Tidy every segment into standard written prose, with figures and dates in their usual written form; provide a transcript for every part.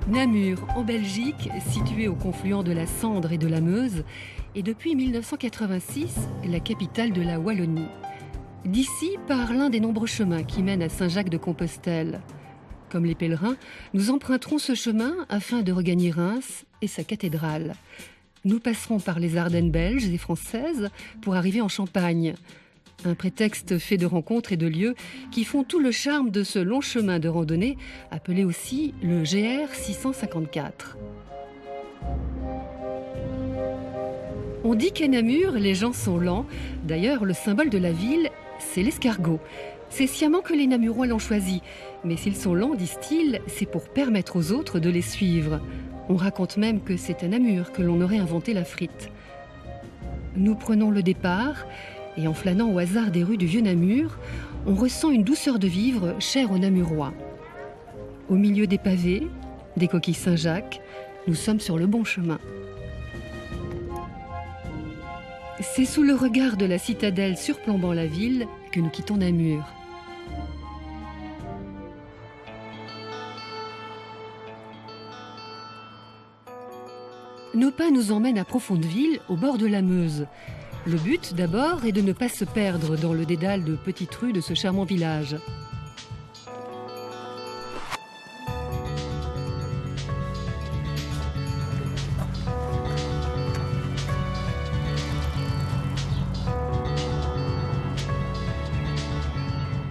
Namur, en Belgique, située au confluent de la Sandre et de la Meuse, est depuis 1986 la capitale de la Wallonie. D'ici part l'un des nombreux chemins qui mènent à Saint-Jacques-de-Compostelle. Comme les pèlerins, nous emprunterons ce chemin afin de regagner Reims et sa cathédrale. Nous passerons par les Ardennes belges et françaises pour arriver en Champagne. Un prétexte fait de rencontres et de lieux qui font tout le charme de ce long chemin de randonnée, appelé aussi le GR 654. On dit qu'à Namur, les gens sont lents. D'ailleurs, le symbole de la ville, c'est l'escargot. C'est sciemment que les Namurois l'ont choisi. Mais s'ils sont lents, disent-ils, c'est pour permettre aux autres de les suivre. On raconte même que c'est à Namur que l'on aurait inventé la frite. Nous prenons le départ et en flânant au hasard des rues du Vieux-Namur, on ressent une douceur de vivre chère aux Namurois. Au milieu des pavés, des coquilles Saint-Jacques, nous sommes sur le bon chemin. C'est sous le regard de la citadelle surplombant la ville que nous quittons Namur. Nos pas nous emmènent à Profondeville, au bord de la Meuse. Le but, d'abord, est de ne pas se perdre dans le dédale de petites rues de ce charmant village.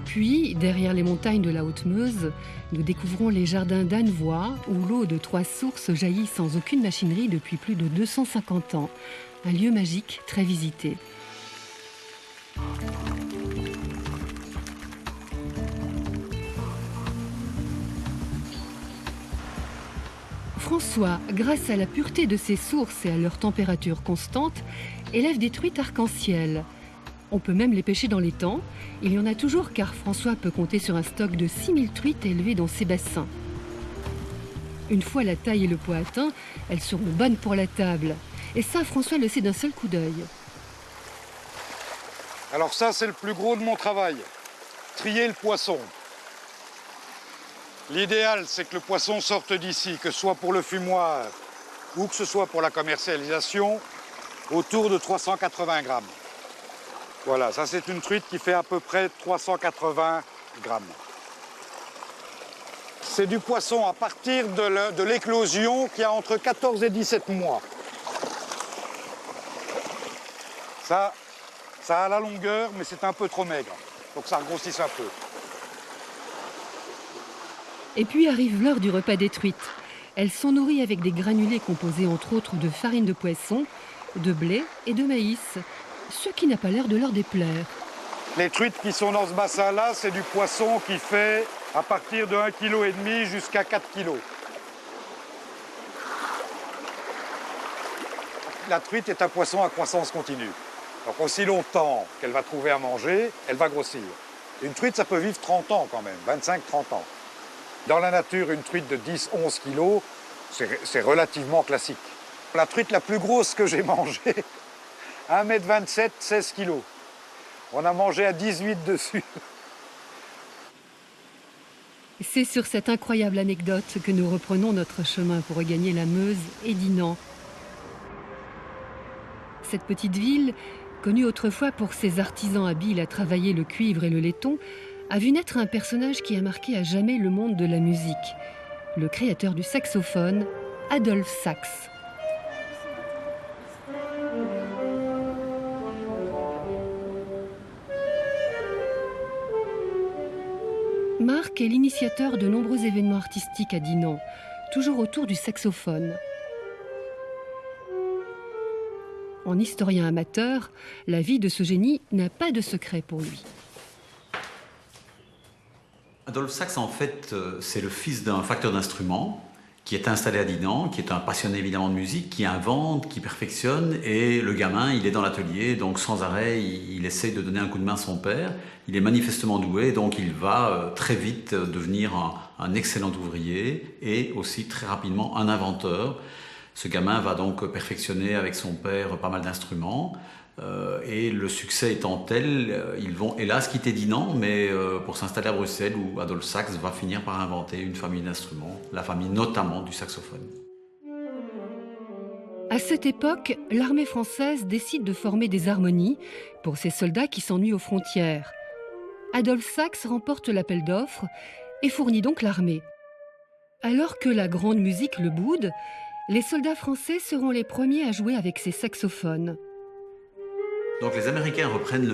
Puis, derrière les montagnes de la Haute-Meuse, nous découvrons les jardins d'Annevoie, où l'eau de 3 sources jaillit sans aucune machinerie depuis plus de 250 ans. Un lieu magique très visité. François, grâce à la pureté de ses sources et à leur température constante, élève des truites arc-en-ciel. On peut même les pêcher dans l'étang. Il y en a toujours car François peut compter sur un stock de 6000 truites élevées dans ses bassins. Une fois la taille et le poids atteints, elles seront bonnes pour la table. Et ça, François le sait d'un seul coup d'œil. Alors ça, c'est le plus gros de mon travail. Trier le poisson. L'idéal, c'est que le poisson sorte d'ici, que ce soit pour le fumoir ou que ce soit pour la commercialisation, autour de 380 grammes. Voilà, ça c'est une truite qui fait à peu près 380 grammes. C'est du poisson à partir de l'éclosion qui a entre 14 et 17 mois. Ça a la longueur, mais c'est un peu trop maigre. Donc ça regrossisse un peu. Et puis arrive l'heure du repas des truites. Elles sont nourries avec des granulés composés entre autres de farine de poisson, de blé et de maïs, ce qui n'a pas l'air de leur déplaire. Les truites qui sont dans ce bassin-là, c'est du poisson qui fait à partir de 1,5 kg jusqu'à 4 kg. La truite est un poisson à croissance continue. Donc aussi longtemps qu'elle va trouver à manger, elle va grossir. Une truite, ça peut vivre 30 ans quand même, 25-30 ans. Dans la nature, une truite de 10-11 kg, c'est relativement classique. La truite la plus grosse que j'ai mangée, 1,27 m, 16 kg. On a mangé à 18 dessus. C'est sur cette incroyable anecdote que nous reprenons notre chemin pour regagner la Meuse et Dinan. Cette petite ville, connue autrefois pour ses artisans habiles à travailler le cuivre et le laiton, a vu naître un personnage qui a marqué à jamais le monde de la musique, le créateur du saxophone, Adolphe Sax. Marc est l'initiateur de nombreux événements artistiques à Dinan, toujours autour du saxophone. En historien amateur, la vie de ce génie n'a pas de secret pour lui. Adolphe Sax, en fait, c'est le fils d'un facteur d'instruments qui est installé à Dinan, qui est un passionné évidemment de musique, qui invente, qui perfectionne. Et le gamin, il est dans l'atelier, donc sans arrêt, il essaie de donner un coup de main à son père. Il est manifestement doué, donc il va très vite devenir un excellent ouvrier et aussi très rapidement un inventeur. Ce gamin va donc perfectionner avec son père pas mal d'instruments. Et le succès étant tel, ils vont hélas quitter Dinan, mais pour s'installer à Bruxelles où Adolphe Sax va finir par inventer une famille d'instruments, la famille notamment du saxophone. À cette époque, l'armée française décide de former des harmonies pour ses soldats qui s'ennuient aux frontières. Adolphe Sax remporte l'appel d'offres et fournit donc l'armée. Alors que la grande musique le boude, les soldats français seront les premiers à jouer avec ces saxophones. Donc les Américains reprennent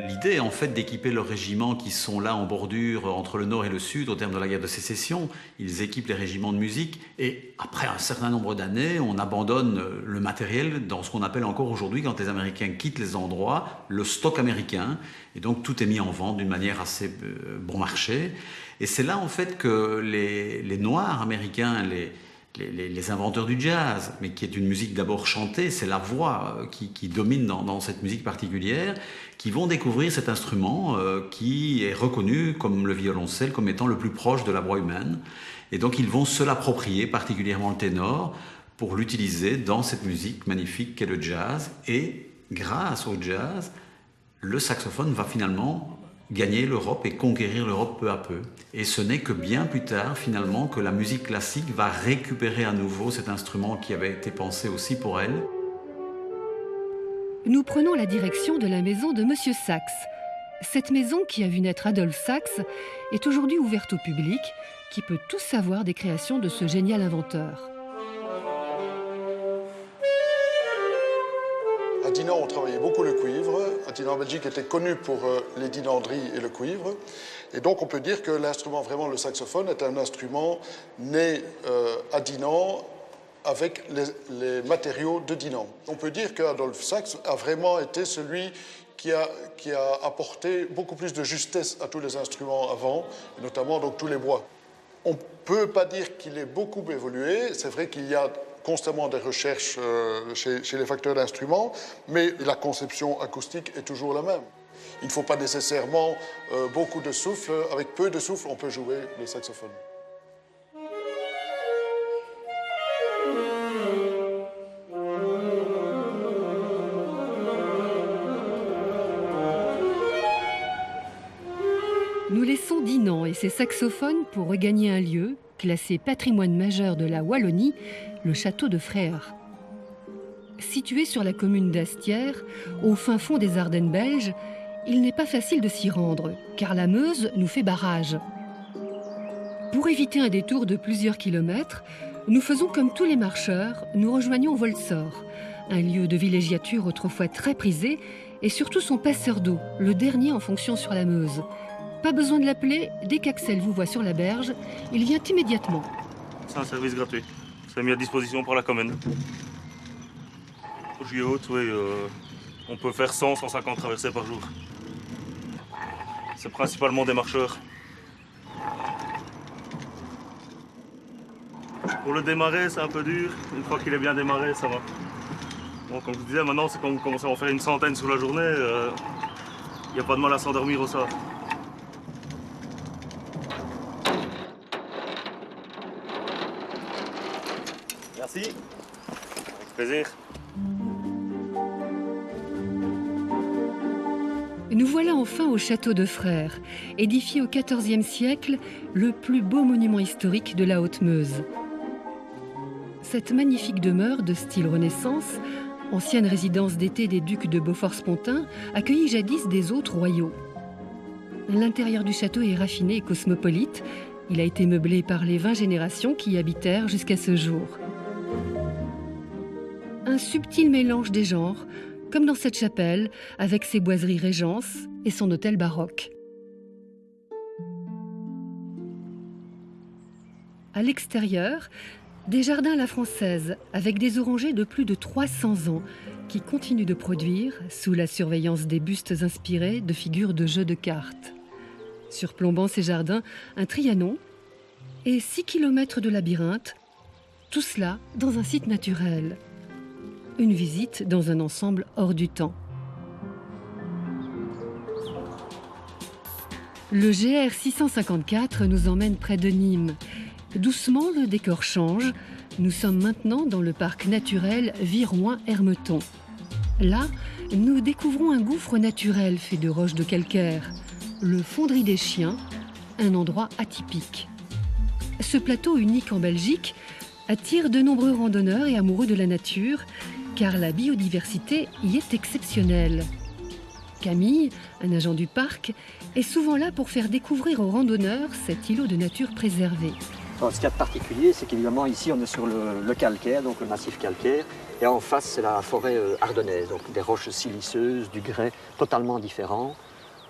l'idée en fait d'équiper leurs régiments qui sont là en bordure entre le nord et le sud au terme de la guerre de sécession. Ils équipent les régiments de musique et après un certain nombre d'années, on abandonne le matériel dans ce qu'on appelle encore aujourd'hui, quand les Américains quittent les endroits, le stock américain. Et donc tout est mis en vente d'une manière assez bon marché. Et c'est là en fait que les Noirs américains, les inventeurs du jazz, mais qui est une musique d'abord chantée, c'est la voix qui domine dans cette musique particulière, qui vont découvrir cet instrument qui est reconnu comme le violoncelle, comme étant le plus proche de la voix humaine. Et donc ils vont se l'approprier, particulièrement le ténor, pour l'utiliser dans cette musique magnifique qu'est le jazz. Et grâce au jazz, le saxophone va finalement gagner l'Europe et conquérir l'Europe peu à peu. Et ce n'est que bien plus tard, finalement, que la musique classique va récupérer à nouveau cet instrument qui avait été pensé aussi pour elle. Nous prenons la direction de la maison de Monsieur Sax. Cette maison, qui a vu naître Adolphe Sax, est aujourd'hui ouverte au public, qui peut tout savoir des créations de ce génial inventeur. À Dinan, on travaillait beaucoup le cuivre. À Dinan, en Belgique, était connu pour les dinanderies et le cuivre. Et donc, on peut dire que l'instrument, vraiment le saxophone, est un instrument né à Dinan avec les matériaux de Dinan. On peut dire qu'Adolphe Sax a vraiment été celui qui a apporté beaucoup plus de justesse à tous les instruments avant, et notamment donc tous les bois. On ne peut pas dire qu'il ait beaucoup évolué. C'est vrai qu'il y a constamment des recherches chez les facteurs d'instruments, mais la conception acoustique est toujours la même. Il ne faut pas nécessairement beaucoup de souffle. Avec peu de souffle, on peut jouer le saxophone. Nous laissons Dinan et ses saxophones pour regagner un lieu classé patrimoine majeur de la Wallonie, le château de Frères. Situé sur la commune d'Astières, au fin fond des Ardennes belges, il n'est pas facile de s'y rendre, car la Meuse nous fait barrage. Pour éviter un détour de plusieurs kilomètres, nous faisons comme tous les marcheurs, nous rejoignons Volsor, un lieu de villégiature autrefois très prisé, et surtout son passeur d'eau, le dernier en fonction sur la Meuse. Pas besoin de l'appeler, dès qu'Axel vous voit sur la berge, il vient immédiatement. C'est un service gratuit, c'est mis à disposition par la commune. Au Juillet haute, oui, on peut faire 100-150 traversées par jour. C'est principalement des marcheurs. Pour le démarrer, c'est un peu dur. Une fois qu'il est bien démarré, ça va. Bon, comme je vous disais, maintenant, c'est quand on commence à en faire une centaine sur la journée, il n'y a pas de mal à s'endormir au soir. Merci. Avec plaisir. Nous voilà enfin au château de Frères, édifié au XIVe siècle, le plus beau monument historique de la Haute-Meuse. Cette magnifique demeure de style Renaissance, ancienne résidence d'été des ducs de Beaufort-Spontin, accueillit jadis des hôtes royaux. L'intérieur du château est raffiné et cosmopolite. Il a été meublé par les 20 générations qui y habitèrent jusqu'à ce jour. Un subtil mélange des genres, comme dans cette chapelle, avec ses boiseries Régence et son hôtel baroque. À l'extérieur, des jardins à la française, avec des orangers de plus de 300 ans, qui continuent de produire, sous la surveillance des bustes inspirés de figures de jeux de cartes. Surplombant ces jardins, un Trianon et 6 km de labyrinthe, tout cela dans un site naturel. Une visite dans un ensemble hors du temps. Le GR 654 nous emmène près de Nîmes. Doucement, le décor change. Nous sommes maintenant dans le parc naturel Viroin-Hermeton. Là, nous découvrons un gouffre naturel fait de roches de calcaire, le Fonderie des Chiens, un endroit atypique. Ce plateau unique en Belgique attire de nombreux randonneurs et amoureux de la nature, car la biodiversité y est exceptionnelle. Camille, un agent du parc, est souvent là pour faire découvrir aux randonneurs cet îlot de nature préservé. Alors, ce qu'il y a de particulier, c'est qu'évidemment ici on est sur le calcaire, donc le massif calcaire, et en face c'est la forêt ardennaise, donc des roches siliceuses, du grès totalement différent.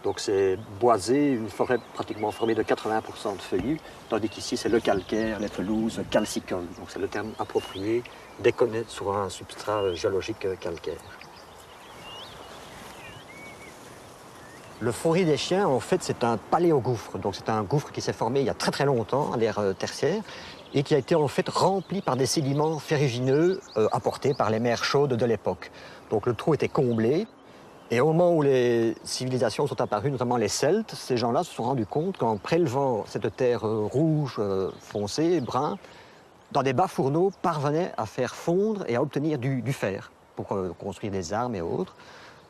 Donc c'est boisé, une forêt pratiquement formée de 80% de feuillus, tandis qu'ici c'est le calcaire, les pelouses calcicoles. Donc c'est le terme approprié dès qu'on est sur un substrat géologique calcaire. Le Fonderie des Chiens, en fait, c'est un paléogouffre. Donc c'est un gouffre qui s'est formé il y a très longtemps, à l'ère tertiaire, et qui a été en fait rempli par des sédiments ferrugineux apportés par les mers chaudes de l'époque. Donc le trou était comblé. Et au moment où les civilisations sont apparues, notamment les Celtes, ces gens-là se sont rendus compte qu'en prélevant cette terre rouge, foncée, brun, dans des bas fourneaux, parvenaient à faire fondre et à obtenir du fer pour construire des armes et autres.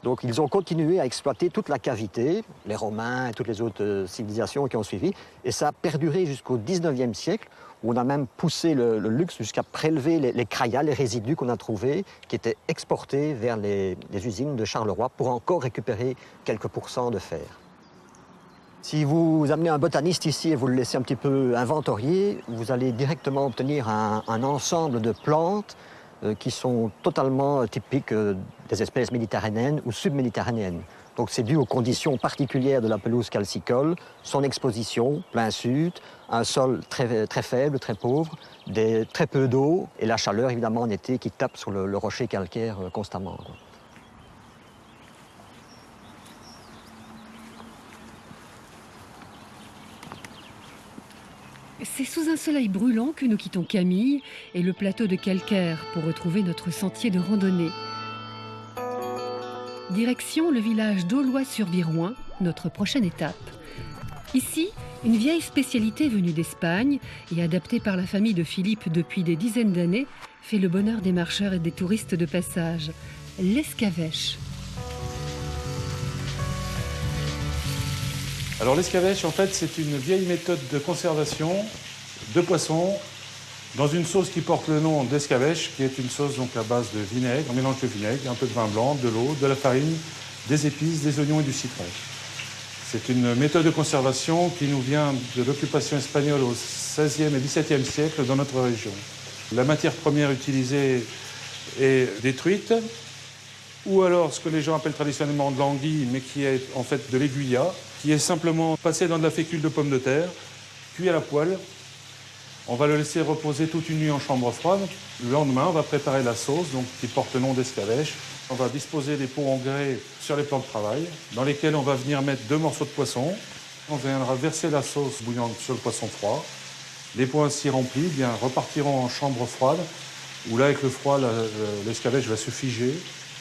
Donc ils ont continué à exploiter toute la cavité, les Romains et toutes les autres civilisations qui ont suivi, et ça a perduré jusqu'au 19e siècle, où on a même poussé le luxe jusqu'à prélever les crayas, les résidus qu'on a trouvés, qui étaient exportés vers les usines de Charleroi pour encore récupérer quelques pourcents de fer. Si vous amenez un botaniste ici et vous le laissez un petit peu inventorier, vous allez directement obtenir un ensemble de plantes qui sont totalement typiques des espèces méditerranéennes ou subméditerranéennes. Donc c'est dû aux conditions particulières de la pelouse calcicole, son exposition, plein sud, un sol très faible, très pauvre, très peu d'eau et la chaleur évidemment en été qui tape sur le rocher calcaire constamment. C'est sous un soleil brûlant que nous quittons Camille et le plateau de calcaire pour retrouver notre sentier de randonnée. Direction le village d'Aulois-sur-Virouin, notre prochaine étape. Ici, une vieille spécialité venue d'Espagne et adaptée par la famille de Philippe depuis des dizaines d'années, fait le bonheur des marcheurs et des touristes de passage, l'escavèche. Alors l'escavèche, en fait, c'est une vieille méthode de conservation de poissons dans une sauce qui porte le nom d'escavèche, qui est une sauce donc à base de vinaigre, un mélange de vinaigre, un peu de vin blanc, de l'eau, de la farine, des épices, des oignons et du citron. C'est une méthode de conservation qui nous vient de l'occupation espagnole au XVIe et XVIIe siècle dans notre région. La matière première utilisée est des truites, ou alors ce que les gens appellent traditionnellement de l'anguille, mais qui est en fait de l'aiguillat, qui est simplement passé dans de la fécule de pommes de terre, cuit à la poêle. On va le laisser reposer toute une nuit en chambre froide. Le lendemain, on va préparer la sauce, donc, qui porte le nom d'escavèche. On va disposer des pots en grès sur les plans de travail, dans lesquels on va venir mettre 2 morceaux de poisson. On viendra verser la sauce bouillante sur le poisson froid. Les pots ainsi remplis repartiront en chambre froide, où là, avec le froid, l'escavèche va se figer.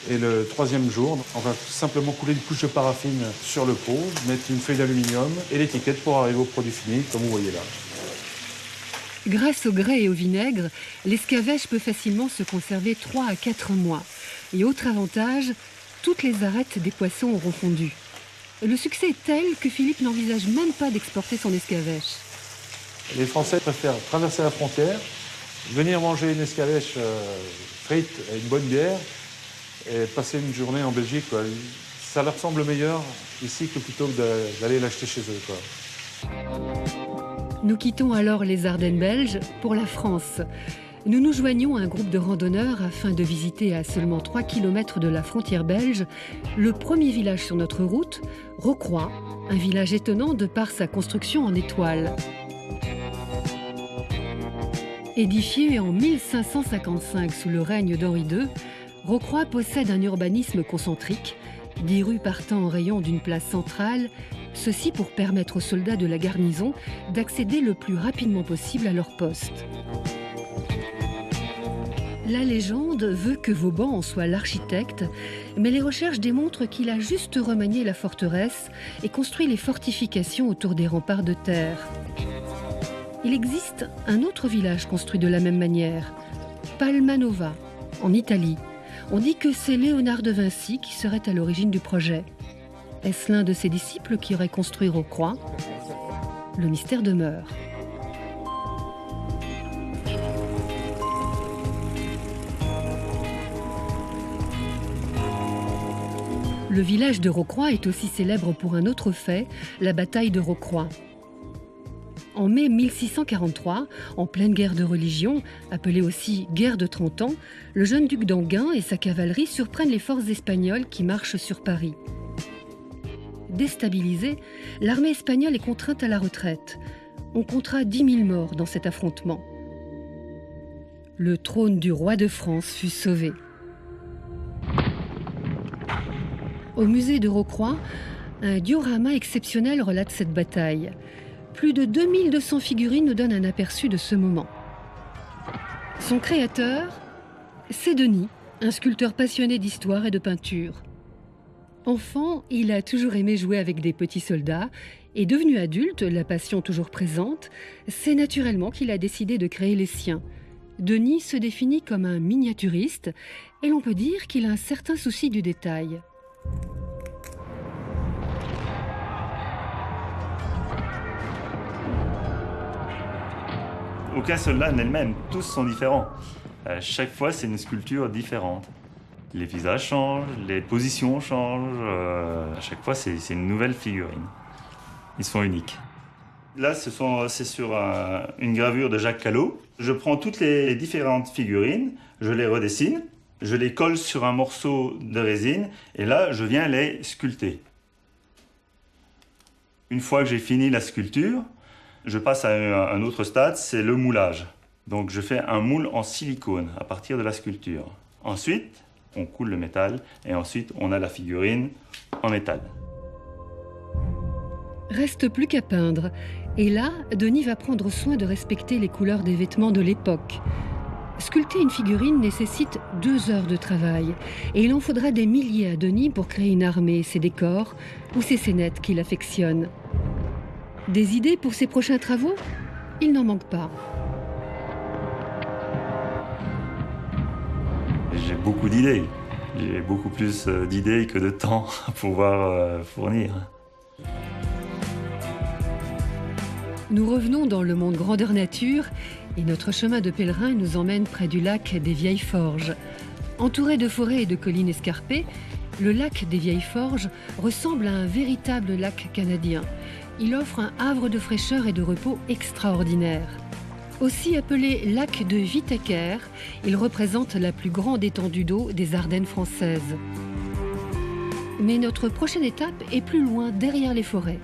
Et le 3e jour, on va simplement couler une couche de paraffine sur le pot, mettre une feuille d'aluminium et l'étiquette pour arriver au produit fini, comme vous voyez là. Grâce au grès et au vinaigre, l'escavèche peut facilement se conserver 3 à 4 mois. Et autre avantage, toutes les arêtes des poissons auront fondu. Le succès est tel que Philippe n'envisage même pas d'exporter son escavèche. Les Français préfèrent traverser la frontière, venir manger une escavèche frite et une bonne bière, et passer une journée en Belgique, quoi. Ça leur semble meilleur ici que plutôt que d'aller l'acheter chez eux, quoi. Nous quittons alors les Ardennes belges pour la France. Nous nous joignons à un groupe de randonneurs afin de visiter à seulement 3 km de la frontière belge le premier village sur notre route, Rocroi, un village étonnant de par sa construction en étoile. Édifié en 1555 sous le règne d'Henri II, Rocroi possède un urbanisme concentrique, des rues partant en rayon d'une place centrale, ceci pour permettre aux soldats de la garnison d'accéder le plus rapidement possible à leur poste. La légende veut que Vauban en soit l'architecte, mais les recherches démontrent qu'il a juste remanié la forteresse et construit les fortifications autour des remparts de terre. Il existe un autre village construit de la même manière, Palmanova, en Italie. On dit que c'est Léonard de Vinci qui serait à l'origine du projet. Est-ce l'un de ses disciples qui aurait construit Rocroi? Le mystère demeure. Le village de Rocroi est aussi célèbre pour un autre fait, la bataille de Rocroi. En mai 1643, en pleine guerre de religion, appelée aussi guerre de 30 ans, le jeune duc d'Enghien et sa cavalerie surprennent les forces espagnoles qui marchent sur Paris. Déstabilisée, l'armée espagnole est contrainte à la retraite. On comptera 10 000 morts dans cet affrontement. Le trône du roi de France fut sauvé. Au musée de Rocroi, un diorama exceptionnel relate cette bataille. Plus de 2200 figurines nous donnent un aperçu de ce moment. Son créateur, c'est Denis, un sculpteur passionné d'histoire et de peinture. Enfant, il a toujours aimé jouer avec des petits soldats et devenu adulte, la passion toujours présente, c'est naturellement qu'il a décidé de créer les siens. Denis se définit comme un miniaturiste et l'on peut dire qu'il a un certain souci du détail. Aucun soldat n'est le même, tous sont différents. Chaque fois, c'est une sculpture différente. Les visages changent, les positions changent. À chaque fois, c'est une nouvelle figurine. Ils sont uniques. Là, c'est sur une gravure de Jacques Callot. Je prends toutes les différentes figurines, je les redessine, je les colle sur un morceau de résine et là, je viens les sculpter. Une fois que j'ai fini la sculpture, je passe à un autre stade, c'est le moulage. Donc je fais un moule en silicone à partir de la sculpture. Ensuite, on coule le métal et ensuite on a la figurine en métal. Reste plus qu'à peindre. Et là, Denis va prendre soin de respecter les couleurs des vêtements de l'époque. Sculpter une figurine nécessite 2 heures de travail. Et il en faudra des milliers à Denis pour créer une armée, ses décors ou ses scénettes qu'il affectionne. Des idées pour ses prochains travaux? Il n'en manque pas. J'ai beaucoup d'idées. J'ai beaucoup plus d'idées que de temps à pouvoir fournir. Nous revenons dans le monde grandeur nature et notre chemin de pèlerin nous emmène près du lac des Vieilles Forges. Entouré de forêts et de collines escarpées, le lac des Vieilles Forges ressemble à un véritable lac canadien. Il offre un havre de fraîcheur et de repos extraordinaire. Aussi appelé lac de Witteker, il représente la plus grande étendue d'eau des Ardennes françaises. Mais notre prochaine étape est plus loin, derrière les forêts.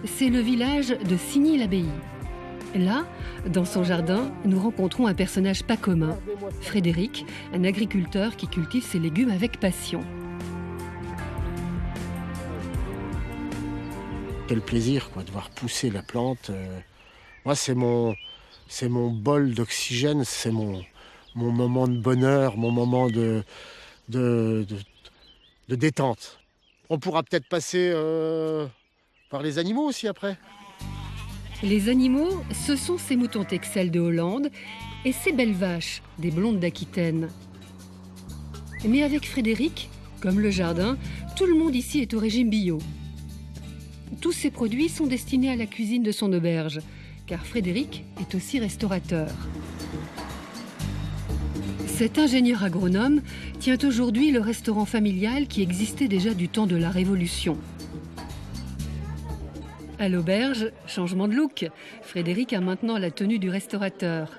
C'est le village de Signy-l'Abbaye. Là, dans son jardin, nous rencontrons un personnage pas commun, Frédéric, un agriculteur qui cultive ses légumes avec passion. Quel plaisir de voir pousser la plante. Moi, c'est mon bol d'oxygène, c'est mon moment de bonheur, mon moment de détente. On pourra peut-être passer par les animaux aussi après. Les animaux, ce sont ces moutons Texel de Hollande et ces belles vaches, des blondes d'Aquitaine. Mais avec Frédéric, comme le jardin, tout le monde ici est au régime bio. Tous ces produits sont destinés à la cuisine de son auberge, car Frédéric est aussi restaurateur. Cet ingénieur agronome tient aujourd'hui le restaurant familial qui existait déjà du temps de la Révolution. À l'auberge, changement de look. Frédéric a maintenant la tenue du restaurateur.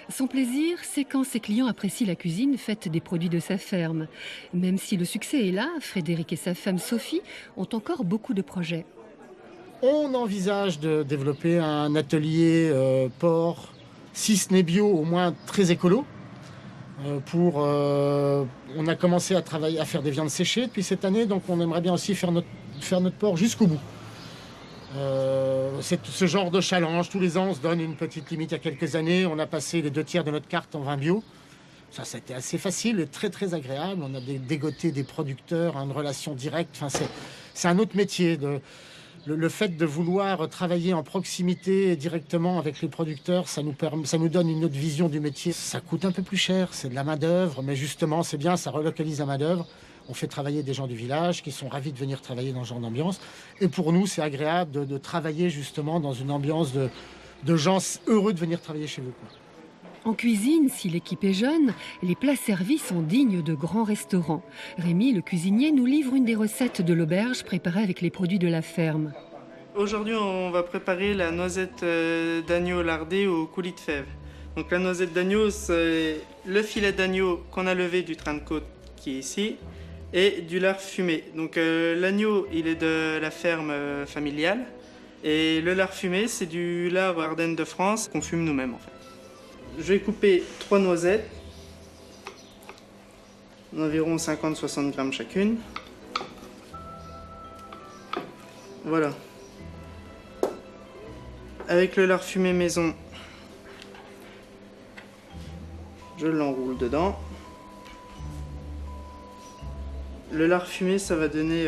Son plaisir, c'est quand ses clients apprécient la cuisine faite des produits de sa ferme. Même si le succès est là, Frédéric et sa femme Sophie ont encore beaucoup de projets. On envisage de développer un atelier porc, si ce n'est bio, au moins très écolo. On a commencé à faire des viandes séchées depuis cette année, donc on aimerait bien aussi faire notre porc jusqu'au bout. C'est ce genre de challenge. Tous les ans, on se donne une petite limite. Il y a quelques années, on a passé les 2/3 de notre carte en vin bio. Ça a été assez facile et très très agréable. On a dégoté des producteurs, une relation directe. Enfin, c'est un autre métier Le fait de vouloir travailler en proximité directement avec les producteurs, ça nous donne une autre vision du métier. Ça coûte un peu plus cher, c'est de la main-d'œuvre, mais justement, c'est bien, ça relocalise la main-d'œuvre. On fait travailler des gens du village qui sont ravis de venir travailler dans ce genre d'ambiance. Et pour nous, c'est agréable de travailler justement dans une ambiance de gens heureux de venir travailler chez vous, quoi. En cuisine, si l'équipe est jeune, les plats servis sont dignes de grands restaurants. Rémi, le cuisinier, nous livre une des recettes de l'auberge préparée avec les produits de la ferme. Aujourd'hui, on va préparer la noisette d'agneau lardée au coulis de fèves. Donc la noisette d'agneau, c'est le filet d'agneau qu'on a levé du train de côte qui est ici et du lard fumé. Donc l'agneau, il est de la ferme familiale et le lard fumé, c'est du lard Ardennes de France qu'on fume nous-mêmes en fait. Je vais couper 3 noisettes, d'environ 50-60 grammes chacune. Voilà. Avec le lard fumé maison, je l'enroule dedans. Le lard fumé, ça va donner,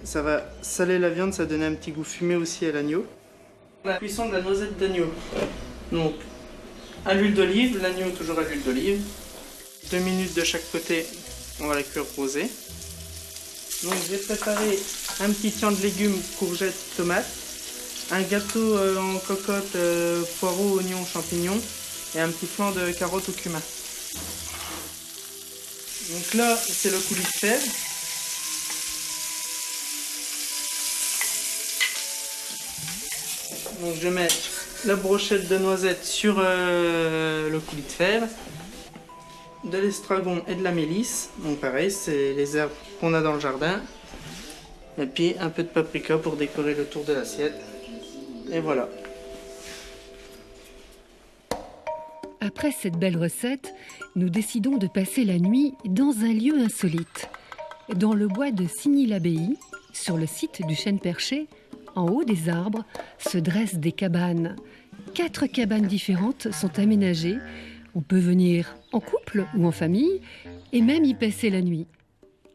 ça va saler la viande, ça va donner un petit goût fumé aussi à l'agneau. La cuisson de la noisette d'agneau. Donc, à l'huile d'olive, l'agneau toujours à l'huile d'olive. 2 minutes de chaque côté, on va la cuire rosée. Donc je vais préparer un petit tian de légumes, courgettes, tomates, un gâteau en cocotte, poireaux, oignons, champignons et un petit flanc de carottes au cumin. Donc là, c'est le coulis de fèves. Donc je mets la brochette de noisettes sur le coulis de fèves, de l'estragon et de la mélisse. Donc pareil, c'est les herbes qu'on a dans le jardin. Et puis un peu de paprika pour décorer le tour de l'assiette. Et voilà. Après cette belle recette, nous décidons de passer la nuit dans un lieu insolite. Dans le bois de Signy-l'Abbaye, sur le site du Chêne Perché, en haut des arbres, se dressent des cabanes. 4 cabanes différentes sont aménagées. On peut venir en couple ou en famille et même y passer la nuit.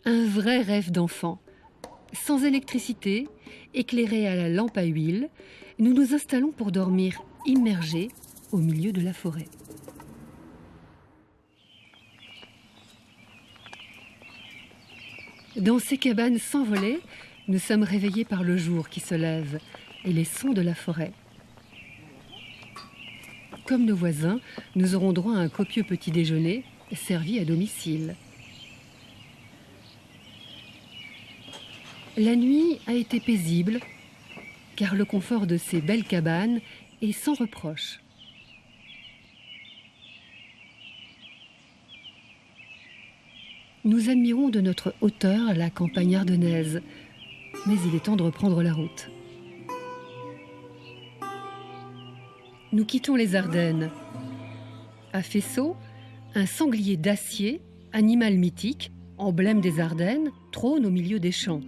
Un vrai rêve d'enfant. Sans électricité, éclairés à la lampe à huile, nous nous installons pour dormir immergés au milieu de la forêt. Dans ces cabanes sans volets, nous sommes réveillés par le jour qui se lève et les sons de la forêt. Comme nos voisins, nous aurons droit à un copieux petit déjeuner servi à domicile. La nuit a été paisible, car le confort de ces belles cabanes est sans reproche. Nous admirons de notre hauteur la campagne ardennaise, mais il est temps de reprendre la route. Nous quittons les Ardennes. À Fessaux, un sanglier d'acier, animal mythique, emblème des Ardennes, trône au milieu des champs.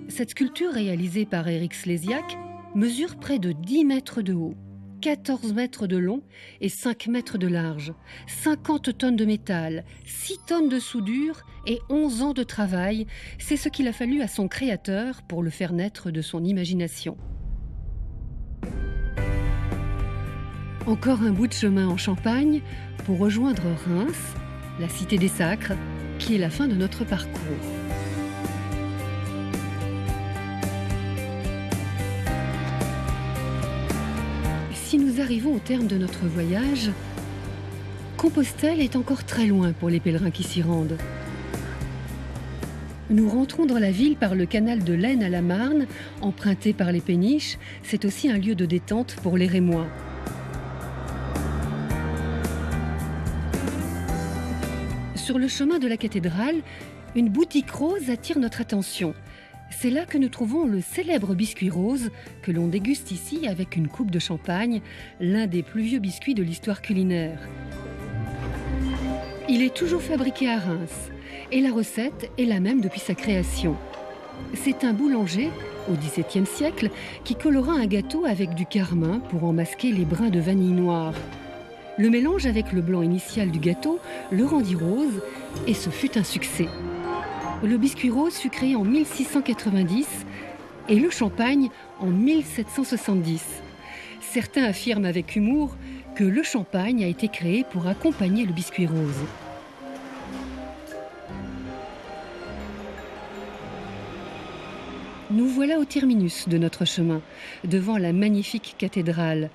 Cette sculpture réalisée par Éric Slésiac mesure près de 10 mètres de haut, 14 mètres de long et 5 mètres de large, 50 tonnes de métal, 6 tonnes de soudure et 11 ans de travail. C'est ce qu'il a fallu à son créateur pour le faire naître de son imagination. Encore un bout de chemin en Champagne pour rejoindre Reims, la cité des Sacres, qui est la fin de notre parcours. Si nous arrivons au terme de notre voyage, Compostelle est encore très loin pour les pèlerins qui s'y rendent. Nous rentrons dans la ville par le canal de l'Aisne à la Marne, emprunté par les péniches. C'est aussi un lieu de détente pour les Rémois. Sur le chemin de la cathédrale, une boutique rose attire notre attention. C'est là que nous trouvons le célèbre biscuit rose que l'on déguste ici avec une coupe de champagne, l'un des plus vieux biscuits de l'histoire culinaire. Il est toujours fabriqué à Reims et la recette est la même depuis sa création. C'est un boulanger, au XVIIe siècle, qui colora un gâteau avec du carmin pour en masquer les brins de vanille noire. Le mélange avec le blanc initial du gâteau le rendit rose et ce fut un succès. Le biscuit rose fut créé en 1690 et le champagne en 1770. Certains affirment avec humour que le champagne a été créé pour accompagner le biscuit rose. Nous voilà au terminus de notre chemin, devant la magnifique cathédrale.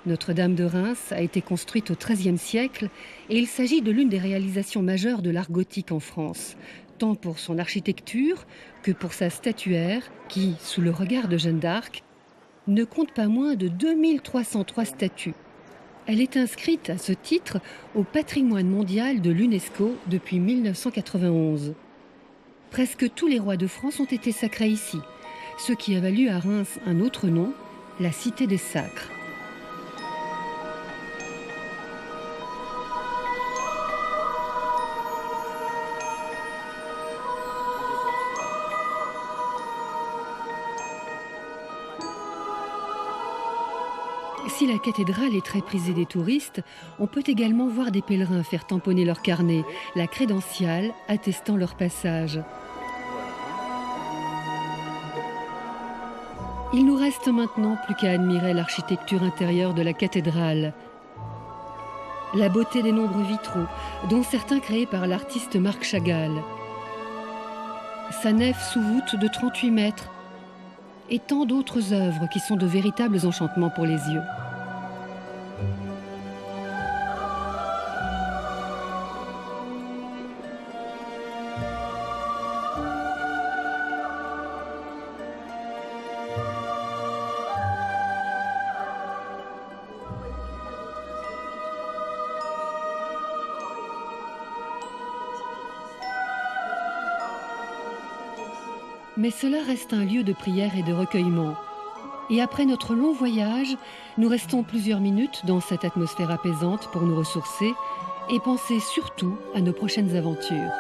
Notre-Dame de Reims a été construite au XIIIe siècle et il s'agit de l'une des réalisations majeures de l'art gothique en France, tant pour son architecture que pour sa statuaire qui, sous le regard de Jeanne d'Arc, ne compte pas moins de 2303 statues. Elle est inscrite à ce titre au patrimoine mondial de l'UNESCO depuis 1991. Presque tous les rois de France ont été sacrés ici, ce qui a valu à Reims un autre nom, la Cité des Sacres. Si la cathédrale est très prisée des touristes, on peut également voir des pèlerins faire tamponner leur carnet, la crédentiale attestant leur passage. Il nous reste maintenant plus qu'à admirer l'architecture intérieure de la cathédrale. La beauté des nombreux vitraux, dont certains créés par l'artiste Marc Chagall. Sa nef sous voûte de 38 mètres, et tant d'autres œuvres qui sont de véritables enchantements pour les yeux. Mais cela reste un lieu de prière et de recueillement. Et après notre long voyage, nous restons plusieurs minutes dans cette atmosphère apaisante pour nous ressourcer et penser surtout à nos prochaines aventures.